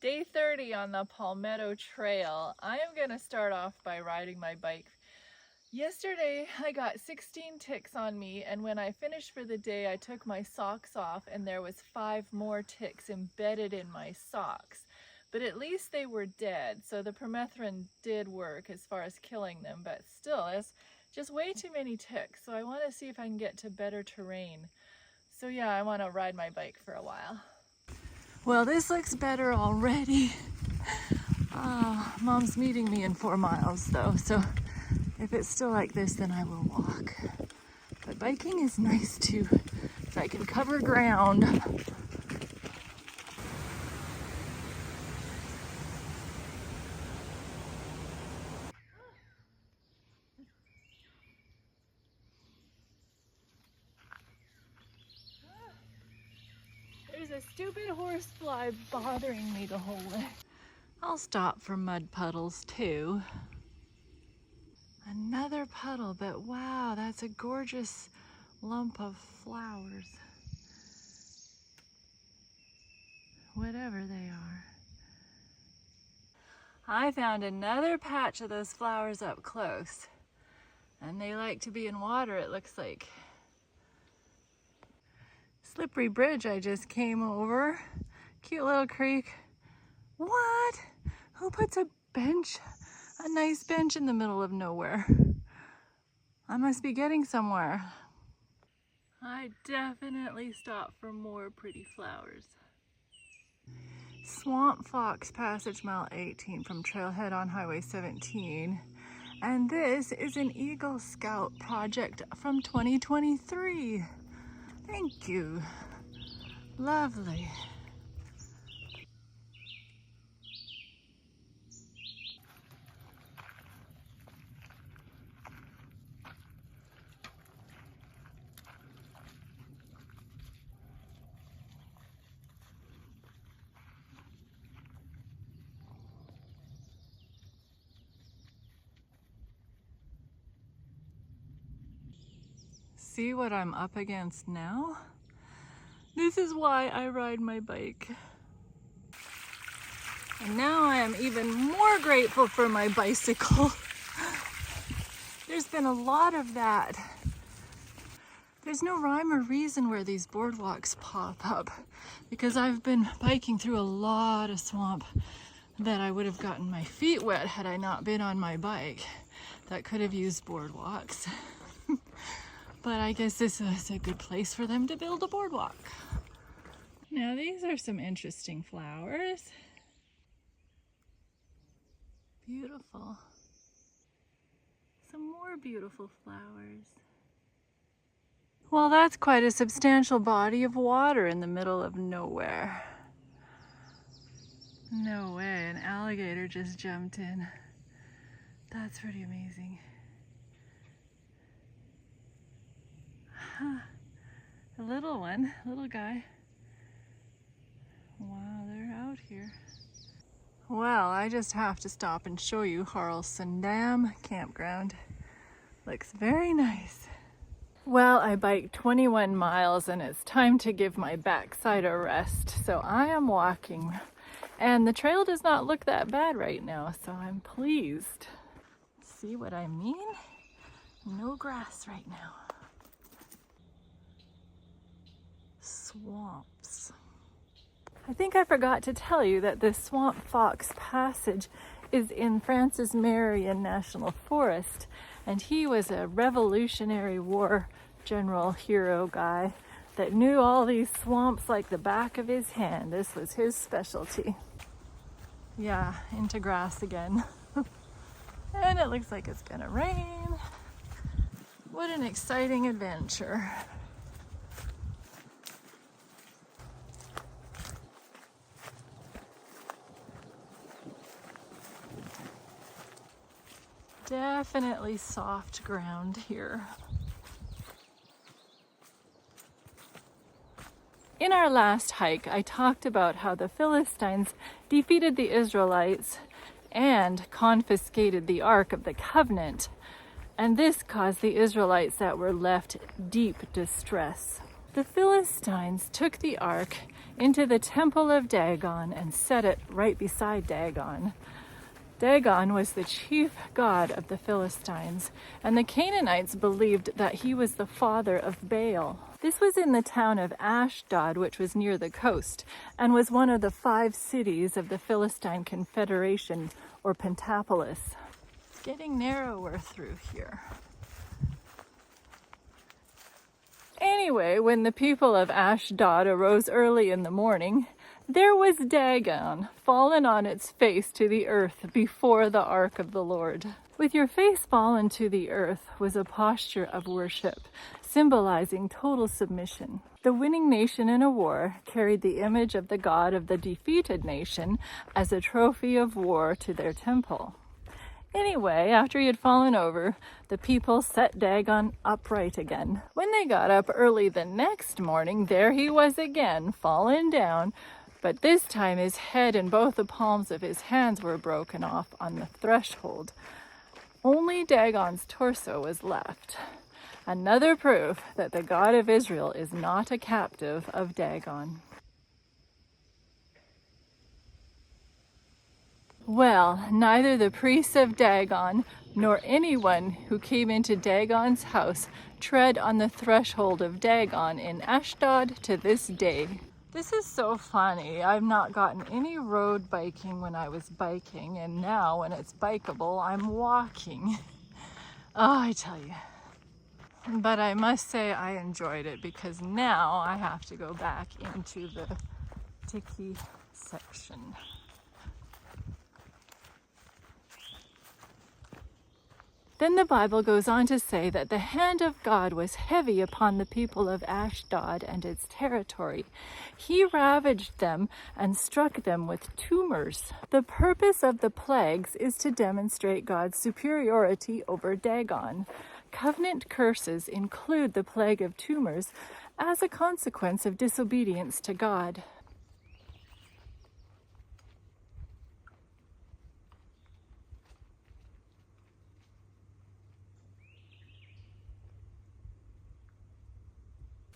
Day 30 on the Palmetto Trail. I am going to start off by riding my bike. Yesterday I got 16 ticks on me, and when I finished for the day I took my socks off and there was 5 more ticks embedded in my socks. But at least they were dead, so the permethrin did work as far as killing them, but still it's just way too many ticks, so I want to see if I can get to better terrain. So yeah, I want to ride my bike for a while. Well, this looks better already. Mom's meeting me in 4 miles though, so if it's still like this, then I will walk. But biking is nice too, so I can cover ground. There's a stupid horsefly bothering me the whole way. I'll stop for mud puddles too. Another puddle, but wow, that's a gorgeous lump of flowers. Whatever they are. I found another patch of those flowers up close, and they like to be in water, it looks like. Slippery bridge I just came over. Cute little creek. What? Who puts a bench, a nice bench in the middle of nowhere? I must be getting somewhere. I definitely stopped for more pretty flowers. Swamp Fox Passage, mile 18 from Trailhead on Highway 17. And this is an Eagle Scout project from 2023. Thank you. Lovely. See what I'm up against now? This is why I ride my bike. And now I am even more grateful for my bicycle. There's been a lot of that. There's no rhyme or reason where these boardwalks pop up, because I've been biking through a lot of swamp that I would have gotten my feet wet had I not been on my bike that could have used boardwalks. But I guess this is a good place for them to build a boardwalk. Now these are some interesting flowers. Beautiful. Some more beautiful flowers. Well, that's quite a substantial body of water in the middle of nowhere. No way, an alligator just jumped in. That's pretty amazing. Huh. A little one, little guy. Wow, they're out here. Well, I just have to stop and show you Harleston Dam Campground. Looks very nice. Well, I biked 21 miles and it's time to give my backside a rest. So I am walking, and the trail does not look that bad right now, so I'm pleased. See what I mean? No grass right now. Swamps. I think I forgot to tell you that this Swamp Fox Passage is in Francis Marion National Forest, and he was a Revolutionary War general hero guy that knew all these swamps like the back of his hand. This was his specialty. Yeah, into grass again. And it looks like it's gonna rain. What an exciting adventure. Definitely soft ground here. In our last hike, I talked about how the Philistines defeated the Israelites and confiscated the Ark of the Covenant, and this caused the Israelites that were left deep distress. The Philistines took the Ark into the temple of Dagon and set it right beside Dagon. Dagon was the chief god of the Philistines, and the Canaanites believed that he was the father of Baal. This was in the town of Ashdod, which was near the coast, and was one of the 5 cities of the Philistine Confederation, or Pentapolis. It's getting narrower through here. Anyway, when the people of Ashdod arose early in the morning, there was Dagon, fallen on its face to the earth before the ark of the Lord. With your face fallen to the earth was a posture of worship, symbolizing total submission. The winning nation in a war carried the image of the god of the defeated nation as a trophy of war to their temple. Anyway, after he had fallen over, the people set Dagon upright again. When they got up early the next morning, there he was again, fallen down, but this time his head and both the palms of his hands were broken off on the threshold. Only Dagon's torso was left. Another proof that the God of Israel is not a captive of Dagon. Well, neither the priests of Dagon nor anyone who came into Dagon's house tread on the threshold of Dagon in Ashdod to this day. This is so funny. I've not gotten any road biking when I was biking, and now when it's bikeable, I'm walking. Oh, I tell you. But I must say I enjoyed it, because now I have to go back into the Tiki section. Then the Bible goes on to say that the hand of God was heavy upon the people of Ashdod and its territory. He ravaged them and struck them with tumours. The purpose of the plagues is to demonstrate God's superiority over Dagon. Covenant curses include the plague of tumours as a consequence of disobedience to God.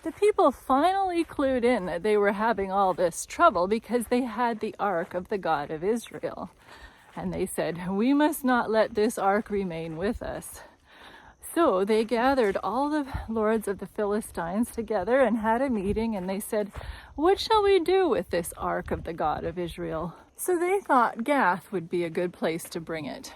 The people finally clued in that they were having all this trouble because they had the ark of the God of Israel. And they said, "We must not let this ark remain with us." So they gathered all the lords of the Philistines together and had a meeting, and they said, "What shall we do with this ark of the God of Israel?" So they thought Gath would be a good place to bring it.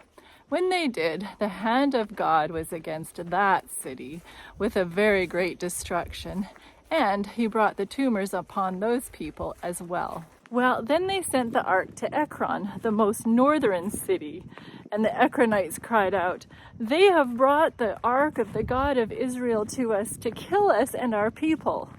When they did, the hand of God was against that city with a very great destruction, and he brought the tumours upon those people as well. Well, then they sent the ark to Ekron, the most northern city, and the Ekronites cried out, "They have brought the ark of the God of Israel to us to kill us and our people."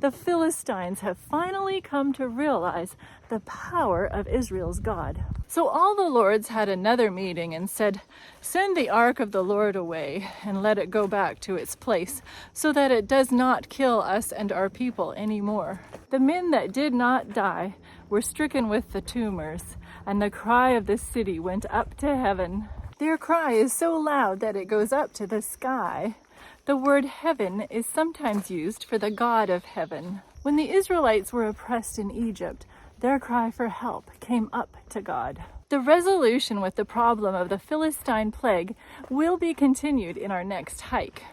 The Philistines have finally come to realize the power of Israel's God. So all the lords had another meeting and said, "Send the ark of the Lord away and let it go back to its place, so that it does not kill us and our people anymore." The men that did not die were stricken with the tumours, and the cry of the city went up to heaven. Their cry is so loud that it goes up to the sky. The word heaven is sometimes used for the God of heaven. When the Israelites were oppressed in Egypt, their cry for help came up to God. The resolution with the problem of the Philistine plague will be continued in our next hike.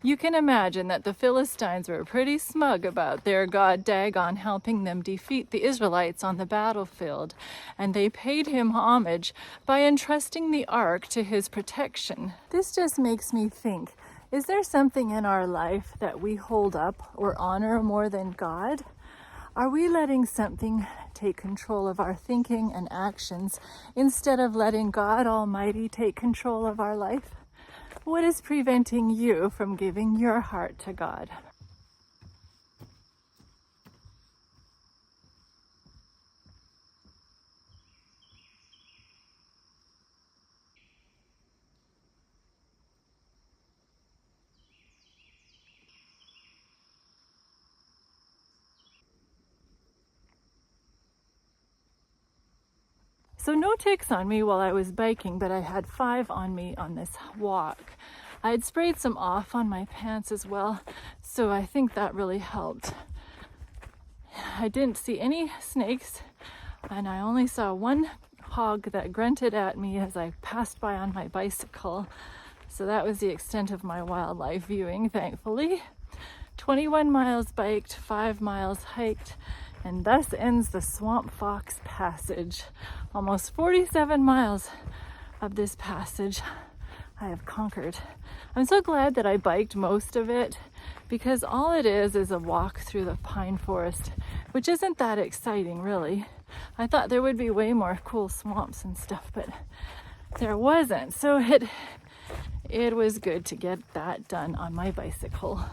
You can imagine that the Philistines were pretty smug about their god Dagon helping them defeat the Israelites on the battlefield, and they paid him homage by entrusting the ark to his protection. This just makes me think, is there something in our life that we hold up or honor more than God? Are we letting something take control of our thinking and actions instead of letting God Almighty take control of our life? What is preventing you from giving your heart to God? So no ticks on me while I was biking, but I had 5 on me on this walk. I had sprayed some off on my pants as well, so I think that really helped. I didn't see any snakes, and I only saw one hog that grunted at me as I passed by on my bicycle. So that was the extent of my wildlife viewing, thankfully. 21 miles biked, 5 miles hiked, and thus ends the Swamp Fox Passage. Almost 47 miles of this passage I have conquered. I'm so glad that I biked most of it, because all it is a walk through the pine forest, which isn't that exciting really. I thought there would be way more cool swamps and stuff, but there wasn't. So it was good to get that done on my bicycle.